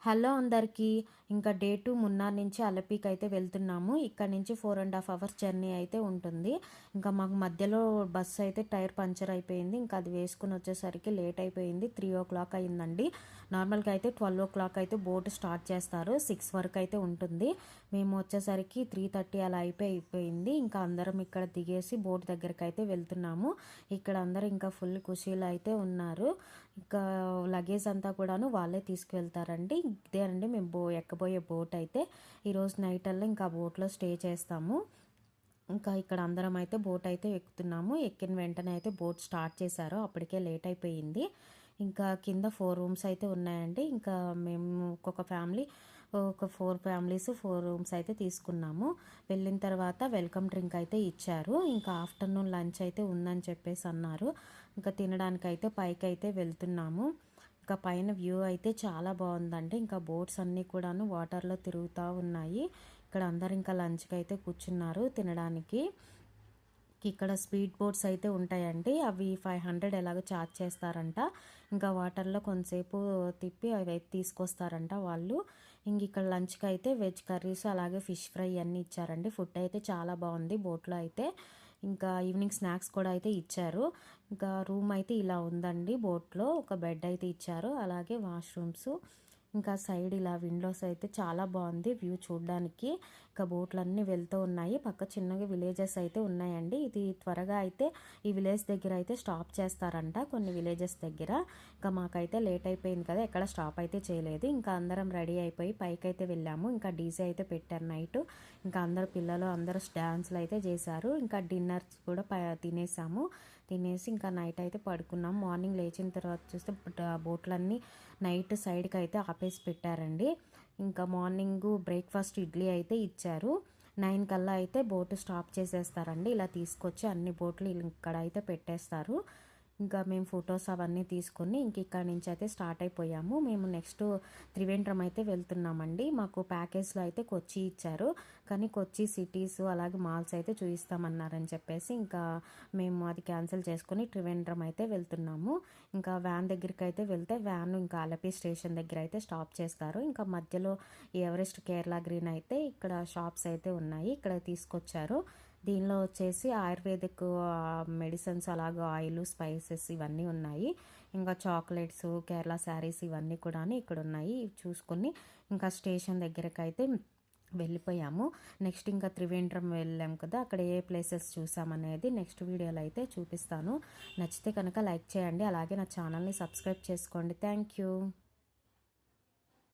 Hello అందరికీ. ఇంకా day 2 Munnar నుంచి అలపీకి అయితే వెళ్తున్నాము. ఇక్కడ నుంచి 4.5 అవర్స్ జర్నీ అయితే ఉంటుంది. ఇంకా మాకు మధ్యలో బస్సు అయితే టైర్ పంచర్ అయిపోయింది. ఇంకా అది వేసుకుని వచ్చేసరికి లేట్ అయిపోయింది. 3 o'clock అయిందండి. నార్మల్గా అయితే 12 o'clock అయితే బోట్ స్టార్ట్ చేస్తారు. 6 వరకు అయితే ఉంటుంది. మేము వచ్చేసరికి 3:30 అలా అయిపోయింది. ఇంకా అందరం ఇక్కడ దిగేసి బోట్ దగ్గరికి అయితే వెళ్తున్నాము. ఇక్కడ అందరూ ఇంకా ఫుల్ ఖుషీలో అయితే ఉన్నారు. ఇంకా లగేజ్ అంతా కూడాను వాళ్ళే తీసుకువెళ్తారండి. ఇదేనండి మేము ఎక్కబోయే బోట్ అయితే. ఈరోజు నైట్ అల్లా ఇంకా బోట్లో స్టే చేస్తాము. ఇంకా ఇక్కడ అందరం అయితే బోట్ అయితే ఎక్కుతున్నాము. ఎక్కిన వెంటనే అయితే బోట్ స్టార్ట్ చేశారు. అప్పటికే లేట్ అయిపోయింది. ఇంకా కింద 4 రూమ్స్ అయితే ఉన్నాయండి. ఇంకా మేము ఒక్కొక్క ఫ్యామిలీ ఒక 4 ఫ్యామిలీస్ 4 రూమ్స్ అయితే తీసుకున్నాము. వెళ్ళిన తర్వాత వెల్కమ్ డ్రింక్ అయితే ఇచ్చారు. ఇంకా ఆఫ్టర్నూన్ లంచ్ అయితే ఉందని చెప్పేసి అన్నారు. ఇంకా తినడానికైతే పైకి అయితే వెళ్తున్నాము. ఇంకా పైన వ్యూ అయితే చాలా బాగుందండి. ఇంకా బోట్స్ అన్నీ కూడాను వాటర్లో తిరుగుతూ ఉన్నాయి. ఇక్కడ అందరు ఇంకా లంచ్కి అయితే కూర్చున్నారు తినడానికి. ఇక్కడ స్పీడ్ బోట్స్ అయితే ఉంటాయండి. అవి 500 ఎలాగో ఛార్జ్ చేస్తారంట. ఇంకా వాటర్లో కొంతసేపు తిప్పి అవి అయితే తీసుకొస్తారంట వాళ్ళు. ఇంక ఇక్కడ లంచ్కి అయితే వెజ్ కర్రీస్ అలాగే ఫిష్ ఫ్రై అన్నీ ఇచ్చారండి. ఫుడ్ అయితే చాలా బాగుంది బోట్లో అయితే. ఇంకా ఈవినింగ్ స్నాక్స్ కూడా అయితే ఇచ్చారు. ఇంకా రూమ్ అయితే ఇలా ఉందండి. బోట్లో ఒక బెడ్ అయితే ఇచ్చారు, అలాగే వాష్రూమ్స్. ఇంకా సైడ్ ఇలా విండోస్ అయితే చాలా బాగుంది వ్యూ చూడడానికి. ఇంకా బోట్లన్నీ వెళ్తూ ఉన్నాయి. పక్క చిన్నగా విలేజెస్ అయితే ఉన్నాయండి. ఇది త్వరగా అయితే ఈ విలేజ్ దగ్గర అయితే స్టాప్ చేస్తారంట కొన్ని విలేజెస్ దగ్గర. ఇంకా మాకైతే లేట్ అయిపోయింది కదా, ఎక్కడ స్టాప్ అయితే చేయలేదు. ఇంకా అందరం రెడీ అయిపోయి పైకి అయితే వెళ్ళాము. ఇంకా డీజే అయితే పెట్టారు నైట్. ఇంకా అందరు పిల్లలు అందరూ డ్యాన్స్లు అయితే చేశారు. ఇంకా డిన్నర్ కూడా తినేసాము. తినేసి ఇంకా నైట్ అయితే పడుకున్నాం. మార్నింగ్ లేచిన తర్వాత చూస్తే బోట్లన్నీ నైట్ సైడ్కి అయితే ఆపేసి పెట్టారండి. ఇంకా మార్నింగ్ బ్రేక్ఫాస్ట్ ఇడ్లీ అయితే ఇచ్చారు. 9 కల్లా అయితే బోటు స్టాప్ చేసేస్తారండి. ఇలా తీసుకొచ్చి అన్ని బోట్లు ఇక్కడ అయితే పెట్టేస్తారు. ఇంకా మేము ఫొటోస్ అవన్నీ తీసుకొని ఇంక ఇక్కడ నుంచి అయితే స్టార్ట్ అయిపోయాము. మేము నెక్స్ట్ త్రివేంద్రం అయితే వెళ్తున్నామండి. మాకు ప్యాకేజ్లో అయితే కొచ్చి ఇచ్చారు, కానీ కొచ్చి సిటీస్ అలాగే మాల్స్ అయితే చూపిస్తామన్నారని చెప్పేసి ఇంకా మేము అది క్యాన్సిల్ చేసుకొని త్రివేంద్రం అయితే వెళ్తున్నాము. ఇంకా వ్యాన్ దగ్గరికి అయితే వెళ్తే వ్యాన్ ఇంకా అలపి స్టేషన్ దగ్గర అయితే స్టాప్ చేస్తారు. ఇంకా మధ్యలో ఎవరెస్ట్ కేరళ గ్రీన్ అయితే ఇక్కడ షాప్స్ అయితే ఉన్నాయి, ఇక్కడ తీసుకొచ్చారు. దీనిలో వచ్చేసి ఆయుర్వేదిక్ మెడిసిన్స్ అలాగే ఆయిల్ స్పైసెస్ ఇవన్నీ ఉన్నాయి. ఇంకా చాక్లెట్స్ కేరళ శారీస్ ఇవన్నీ కూడా ఇక్కడ ఉన్నాయి. ఇవి చూసుకొని ఇంకా స్టేషన్ దగ్గరకు అయితే వెళ్ళిపోయాము. నెక్స్ట్ ఇంకా త్రివేంద్రం వెళ్ళాం కదా, అక్కడ ఏ ప్లేసెస్ చూసామనేది నెక్స్ట్ వీడియోలో అయితే చూపిస్తాను. నచ్చితే కనుక లైక్ చేయండి, అలాగే నా ఛానల్ని సబ్స్క్రైబ్ చేసుకోండి. Thank you.